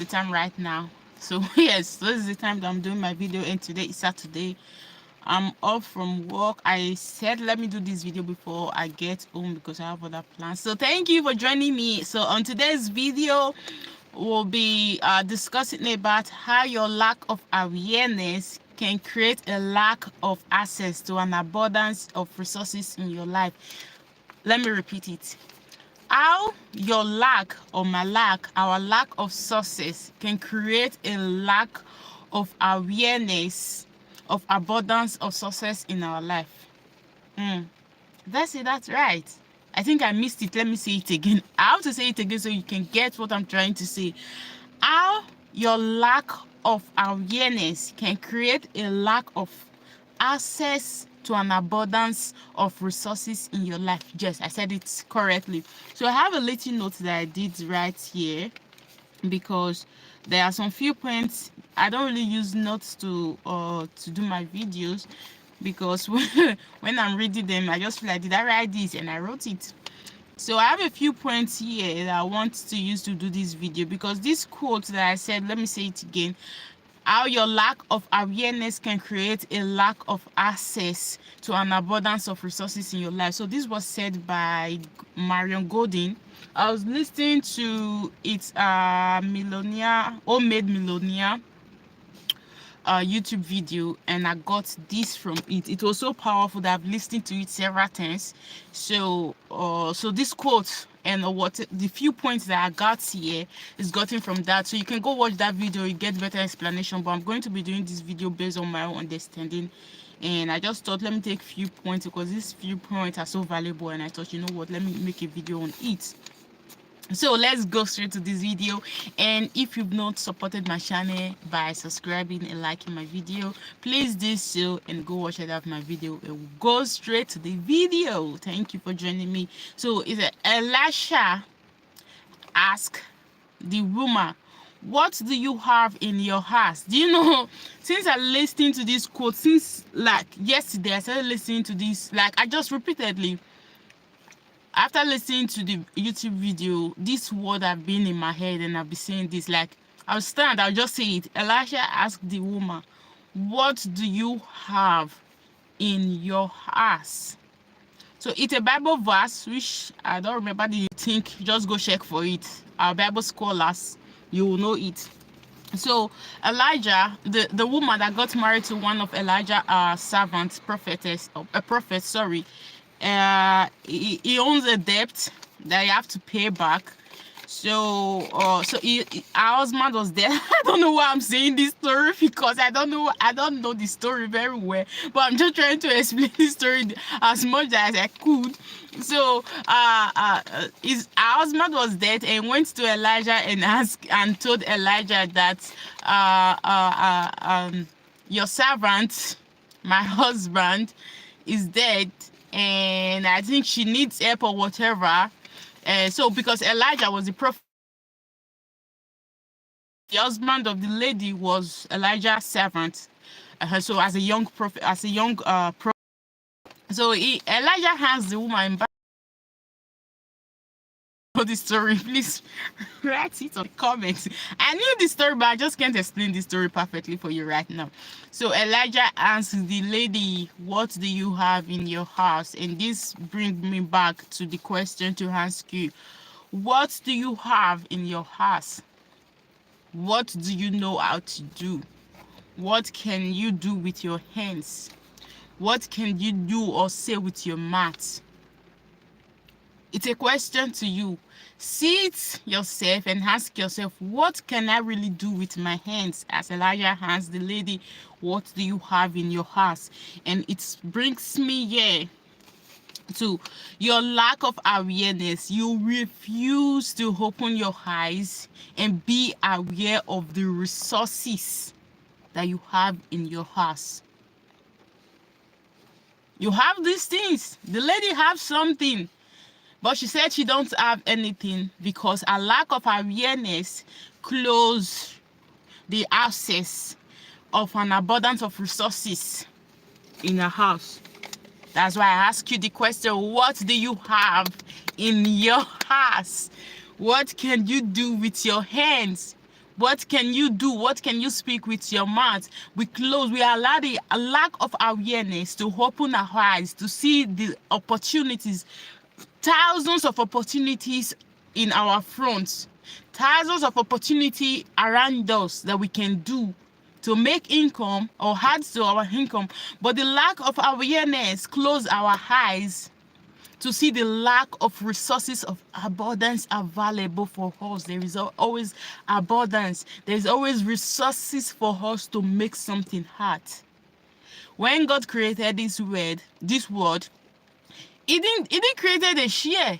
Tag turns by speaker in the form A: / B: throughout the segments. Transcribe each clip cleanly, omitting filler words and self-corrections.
A: the time right now. So yes, this is the time that I'm doing my video, and today is Saturday. I'm off from work. I said let me do this video before I get home because I have other plans. So thank you for joining me. So on today's video, we'll be discussing about how your lack of awareness can create a lack of access to an abundance of resources in your life. Let me repeat it. How your lack or my lack, our lack of success can create a lack of awareness of abundance of success in our life. That's it, that's right. I think I missed it. Let me say it again. I have to say it again so you can get what I'm trying to say. How your lack of awareness can create a lack of access to an abundance of resources in your life. Yes, I said it correctly. So I have a little note that I did right here because there are some few points. I don't really use notes to do my videos because when I'm reading them, I just feel like, did I write this? And I wrote it. So I have a few points here that I want to use to do this video, because this quote that I said, let me say it again. How your lack of awareness can create a lack of access to an abundance of resources in your life. So this was said by Marion Godin. I was listening to its millionaire, homemade millionaire YouTube video, and I got this from it. It was so powerful that I've listened to it several times. So so this quote and what the few points that I got here is gotten from that. So you can go watch that video, you get better explanation. But I'm going to be doing this video based on my own understanding, and I just thought, let me take few points because these few points are so valuable, and I thought, you know what, let me make a video on it. So let's go straight to this video. And if you've not supported my channel by subscribing and liking my video, please do so and go watch it of my video. It will go straight to the video. Thank you for joining me. So it's Elisha asked the woman, what do you have in your house? Do you know, since I listened to this quote, since like yesterday I started listening to this, like I just repeatedly, after listening to the YouTube video, this word have been in my head, and I'll be saying this. Like, I'll just say it. Elisha asked the woman, what do you have in your house? So it's a Bible verse, which I don't remember the think. Just go check for it. Our Bible scholars, you will know it. So Elijah, the woman that got married to one of Elijah's servants, a prophet, sorry, he owns a debt that you have to pay back. So our husband was there. I don't know why I'm saying this story, because I don't know the story very well, but I'm just trying to explain the story as much as I could. So our husband was dead and went to Elijah and told Elijah that your servant, my husband, is dead, and I think she needs help or whatever. So because Elijah was the prophet, the husband of the lady was Elijah's servant. So as a young prophet, so Elijah has the woman back. The story, please write it on the comments. I knew the story, but I just can't explain the story perfectly for you right now. So Elijah asked the lady, what do you have in your house? And this brings me back to the question to ask you, what do you have in your house? What do you know how to do? What can you do with your hands? What can you do or say with your mouth? It's a question to you. Sit yourself and ask yourself, what can I really do with my hands? As Elijah asked the lady, what do you have in your house? And it brings me here to your lack of awareness. You refuse to open your eyes and be aware of the resources that you have in your house. You have these things. The lady has something, but she said she don't have anything because a lack of awareness closed the access of an abundance of resources in her house. That's why I ask you the question, what do you have in your house? What can you do with your hands? What can you do? What can you speak with your mouth? We close. We allow the lack of awareness to open our eyes to see the opportunities, thousands of opportunities in our front, thousands of opportunity around us that we can do to make income or add to our income. But the lack of awareness close our eyes to see the lack of resources of abundance available for us. There is always abundance. There's always resources for us to make something hard. When God created this world, He didn't create a share.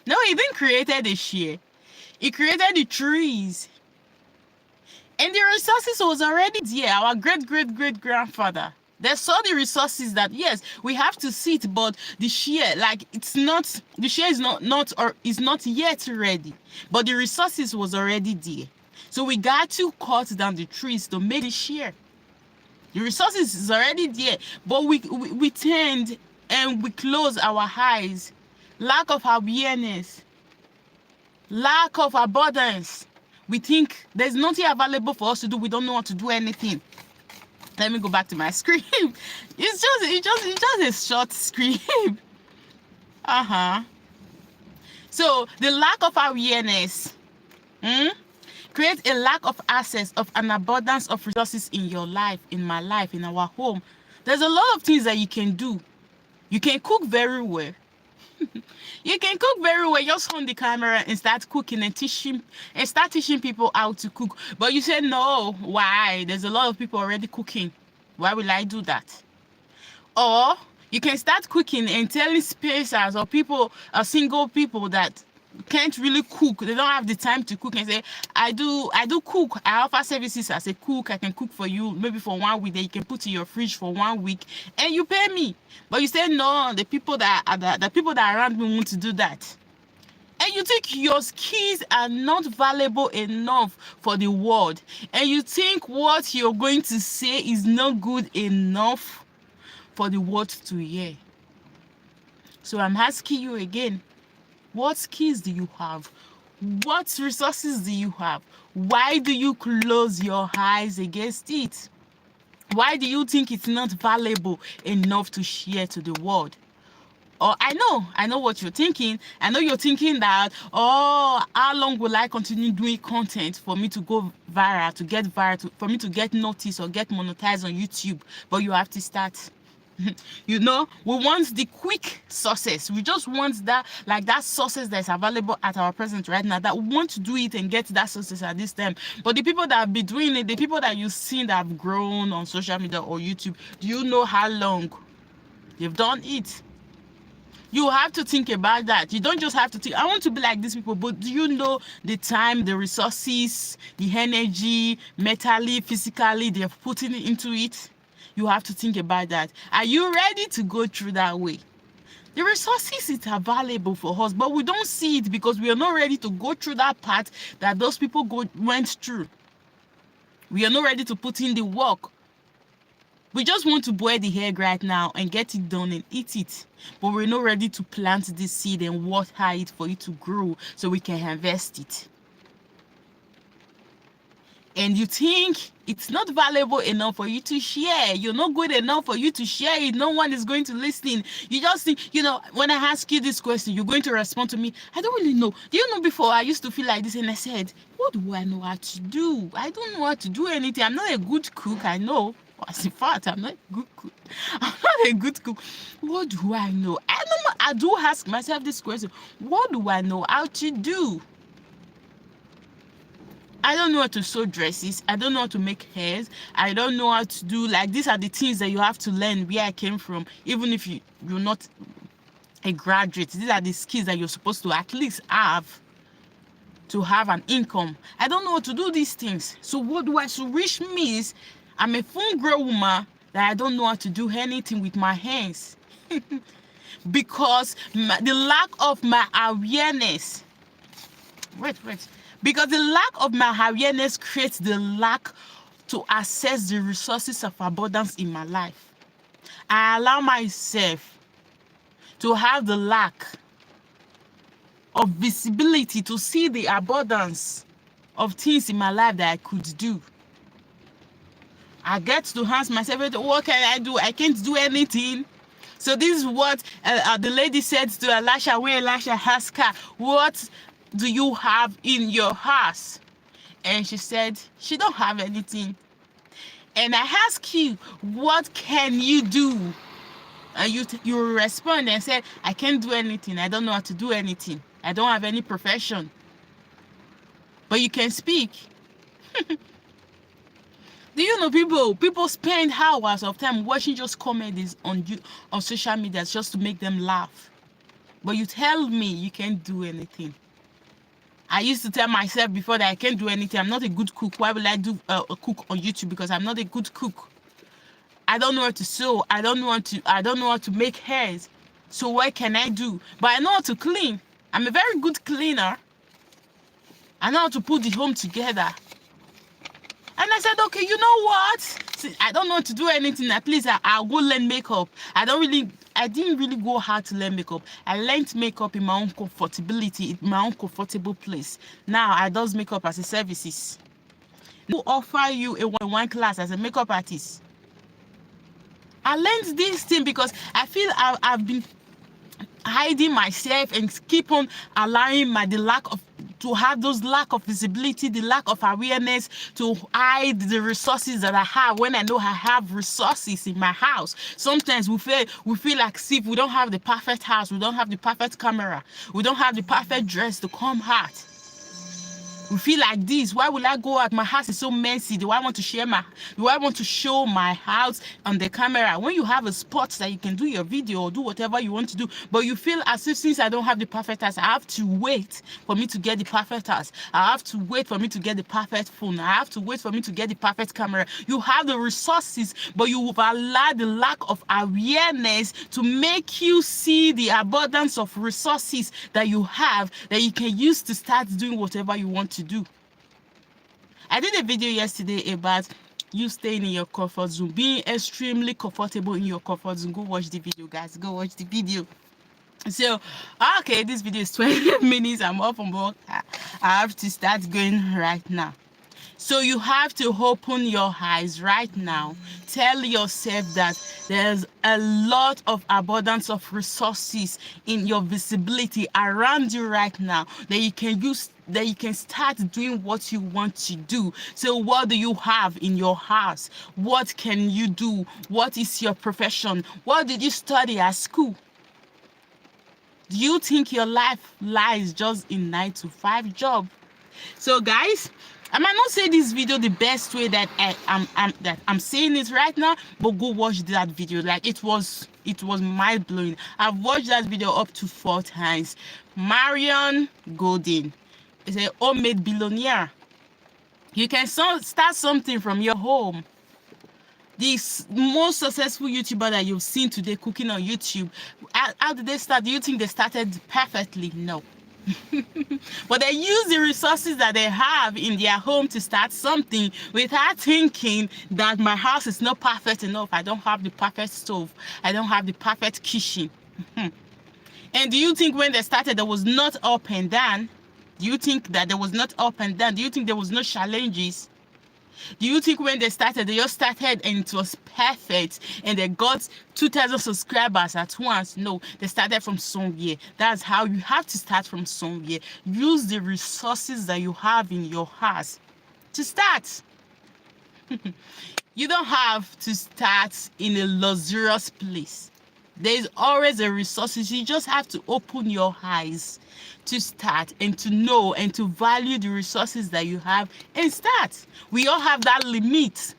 A: No, He didn't create a share. He created the trees. And the resources was already there. Our great-great-great-grandfather, they saw the resources that, yes, we have to see it, but the share, like, it's not, the share is not yet ready. But the resources was already there. So we got to cut down the trees to make the share. The resources is already there, but we tend and we close our eyes. Lack of awareness, lack of abundance. We think there's nothing available for us to do. We don't know how to do anything. Let me go back to my screen. It's just a short screen. So the lack of awareness creates a lack of access of an abundance of resources in your life, in my life, in our home. There's a lot of things that you can do. You can cook very well. You can cook very well. Just on the camera and start cooking and start teaching people how to cook. But you say no. Why? There's a lot of people already cooking. Why will I do that? Or you can start cooking and telling spacers or people, single people that can't really cook. They don't have the time to cook, and say, I do cook. I offer services as a cook. I can cook for you maybe for 1 week that you can put in your fridge for 1 week and you pay me. But you say no, the people that are around me want to do that. And you think your skills are not valuable enough for the world. And you think what you're going to say is not good enough for the world to hear. So I'm asking you again, what skills do you have? What resources do you have? Why do you close your eyes against it? Why do you think it's not valuable enough to share to the world? Or I know what you're thinking. I know you're thinking that, oh, how long will I continue doing content for me to go viral, to get viral, for me to get noticed or get monetized on YouTube? But you have to start. We want the quick success. We just want that success that's available at our present right now, that we want to do it and get that success at this time. But the people that have been doing it, the people that you've seen that have grown on social media or YouTube, do you know how long they've done it? You have to think about that. You don't just have to think, I want to be like these people, but do you know the time, the resources, the energy, mentally, physically, they're putting into it? You have to think about that. Are you ready to go through that way? The resources is available for us, but we don't see it because we are not ready to go through that path that those people went through. We are not ready to put in the work. We just want to boil the egg right now and get it done and eat it. But we're not ready to plant this seed and water it for it to grow so we can harvest it. And you think it's not valuable enough for you to share. You're not good enough for you to share it. No one is going to listen. You just think, when I ask you this question, you're going to respond to me, I don't really know. Do you know, before I used to feel like this and I said, what do I know how to do? I don't know how to do anything. I'm not a good cook, I know. As in fact, I'm not a good cook. I'm not a good cook. What do I know? I do ask myself this question. What do I know how to do? I don't know how to sew dresses. I don't know how to make hairs. I don't know how to do, these are the things that you have to learn where I came from. Even if you're not a graduate, these are the skills that you're supposed to at least have to have an income. I don't know how to do these things. So which means I'm a full-grown woman that I don't know how to do anything with my hands. Because the lack of my awareness. Because the lack of my awareness creates the lack to access the resources of abundance in my life. I allow myself to have the lack of visibility to see the abundance of things in my life that I could do. I get to ask myself, what can I do? I can't do anything. So this is what the lady said to Elisha when Elisha asked her, what do you have in your house? And she said, she don't have anything. And I ask you, what can you do? And you respond and say, I can't do anything. I don't know how to do anything. I don't have any profession. But you can speak. Do you know people spend hours of time watching just comedies on social media just to make them laugh? But you tell me you can't do anything. I used to tell myself before that I can't do anything. I'm not a good cook. Why will I do a cook on YouTube? Because I'm not a good cook. I don't know how to sew. I don't know how to make hairs. So what can I do? But I know how to clean. I'm a very good cleaner. I know how to put the home together. And I said, okay, you know what? See, I don't know how to do anything. At least I'll go learn makeup. I didn't really go hard to learn makeup. I learned makeup in my own comfortability, in my own comfortable place. Now I does makeup as a services. Who offer you a one class as a makeup artist? I learned this thing because I feel I've been hiding myself and keep on allowing to have those lack of visibility, the lack of awareness, to hide the resources that I have when I know I have resources in my house. Sometimes we feel like if we don't have the perfect house, we don't have the perfect camera, we don't have the perfect dress to come out. We feel like this. Why will I go out? My house is so messy. Do I want to show my house on the camera? When you have a spot that you can do your video or do whatever you want to do, but you feel as if since I don't have the perfect house, I have to wait for me to get the perfect house. I have to wait for me to get the perfect phone. I have to wait for me to get the perfect camera. You have the resources, but you've allowed the lack of awareness to make you see the abundance of resources that you have that you can use to start doing whatever you want to do. I did a video yesterday about you staying in your comfort zone, being extremely comfortable in your comfort zone. Go watch the video, guys. Go watch the video. So, okay, this video is 20 minutes. I'm off from work. I have to start going right now. So you have to open your eyes right now. Tell yourself that there's a lot of abundance of resources in your visibility around you right now that you can use, that you can start doing what you want to do. So what do you have in your house? What can you do? What is your profession? What did you study at school? Do you think your life lies just in 9-to-5 job? So guys, I might not say this video the best way that I'm saying it right now, but go watch that video. Like it was mind blowing. I've watched that video up to 4 times. Marion Golden is a homemade billionaire. You can start something from your home. The most successful YouTuber that you've seen today cooking on YouTube, how did they start? Do you think they started perfectly? No. But they use the resources that they have in their home to start something without thinking that my house is not perfect enough. I don't have the perfect stove. I don't have the perfect kitchen. And do you think when they started there was not up and down? Do you think that there was not up and down? Do you think there was no challenges? Do you think when they started, they just started and it was perfect and they got 2,000 subscribers at once? No, they started from somewhere. That's how you have to start, from somewhere. Use the resources that you have in your house to start. You don't have to start in a luxurious place. There's always a resources. You just have to open your eyes to start and to know and to value the resources that you have and start. We all have that limit.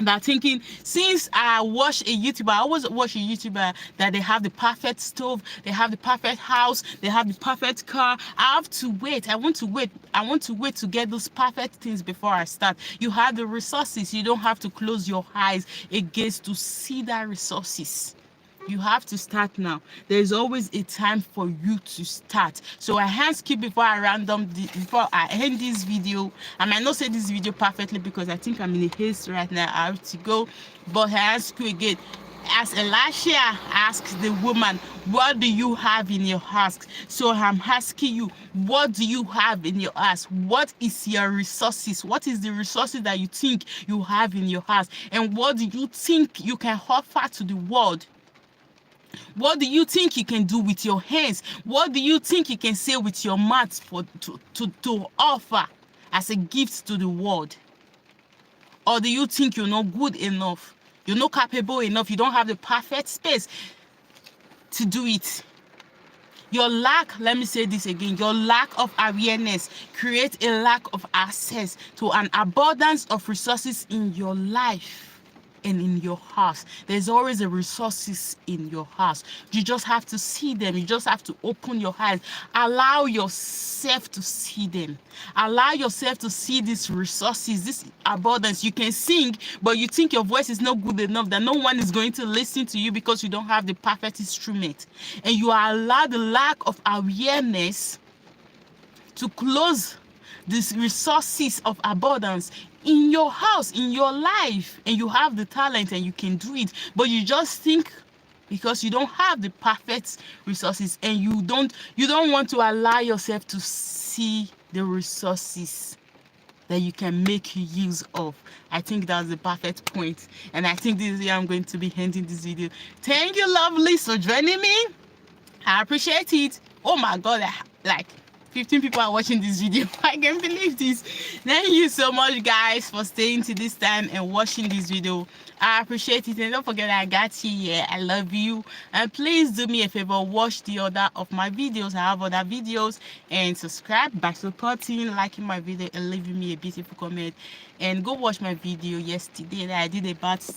A: That thinking, since I watch a YouTuber, I always watch a YouTuber that they have the perfect stove, they have the perfect house, they have the perfect car. I have to wait. I want to wait to get those perfect things before I start. You have the resources. You don't have to close your eyes against to see that resources. You have to start now. There's always a time for you to start. So I ask you before I end this video. I might not say this video perfectly because I think I'm in a haste right now. I have to go. But I ask you again, as Elisha asked the woman, what do you have in your house? So I'm asking you, what do you have in your house? What is your resources? What is the resources that you think you have in your house? And what do you think you can offer to the world? What do you think you can do with your hands? What do you think you can say with your mouth to offer as a gift to the world? Or do you think you're not good enough? You're not capable enough? You don't have the perfect space to do it? Your lack, let me say this again, your lack of awareness creates a lack of access to an abundance of resources in your life and in your house. There's always a resources in your house. You just have to see them. You just have to open your eyes. Allow yourself to see them. Allow yourself to see these resources, this abundance. You can sing, but you think your voice is not good enough, that no one is going to listen to you because you don't have the perfect instrument. And you allow the lack of awareness to close these resources of abundance in your house, in your life. And you have the talent and you can do it, but you just think because you don't have the perfect resources, and you don't want to allow yourself to see the resources that you can make use of. I think that's the perfect point, and I think this is where I'm going to be ending this video. Thank you, lovely, for joining me. I appreciate it. Oh my god, like 15 people are watching this video. I can't believe this. Thank you so much, guys, for staying to this time and watching this video. I appreciate it. And don't forget, I got you here. I love you. And please do me a favor, watch the other of my videos. I have other videos. And subscribe by supporting, liking my video, and leaving me a beautiful comment. And go watch my video yesterday that I did about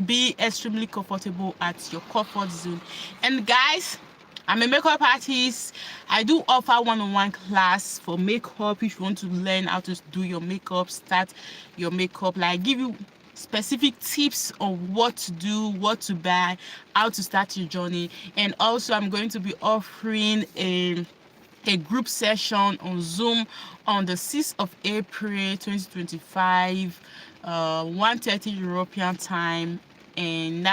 A: be extremely comfortable at your comfort zone. And guys, I'm a makeup artist. I do offer one-on-one class for makeup. If you want to learn how to do your makeup, start your makeup, like give you specific tips on what to do, what to buy, how to start your journey. And also I'm going to be offering a group session on Zoom on the 6th of April 2025, 1:30 European time. And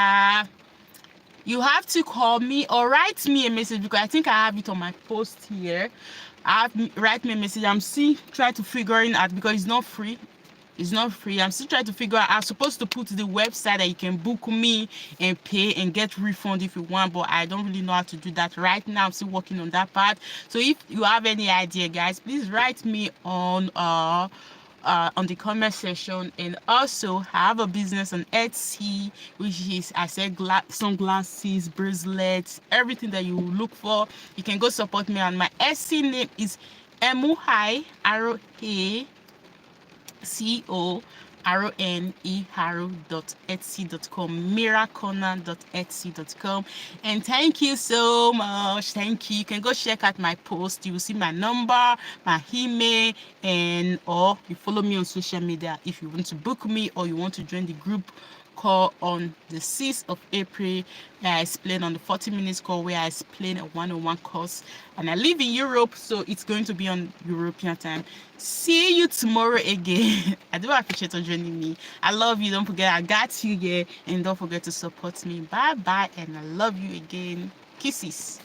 A: you have to call me or write me a message, because I think I have it on my post here. Write me a message. I'm still trying to figure it out because it's not free. It's not free. I'm still trying to figure out. I'm supposed to put the website that you can book me and pay and get refund if you want, but I don't really know how to do that right now. I'm still working on that part. So if you have any idea, guys, please write me on the comment section. And also I have a business on Etsy, which is, I said, sunglasses, bracelets, everything that you look for. You can go support me. And my Etsy name is Emuhai Etsy.com, miracona.etsy.com. And thank you so much. Thank you. You can go check out my post. You will see my number, my email, and or you follow me on social media if you want to book me or you want to join the group call on the 6th of April. I explain on the 40 minutes call where I explain a one-on-one course, and I live in Europe, so it's going to be on European time. See you tomorrow again. I do appreciate you joining me. I love you. Don't forget, I got you here, and don't forget to support me. Bye bye, and I love you again. Kisses.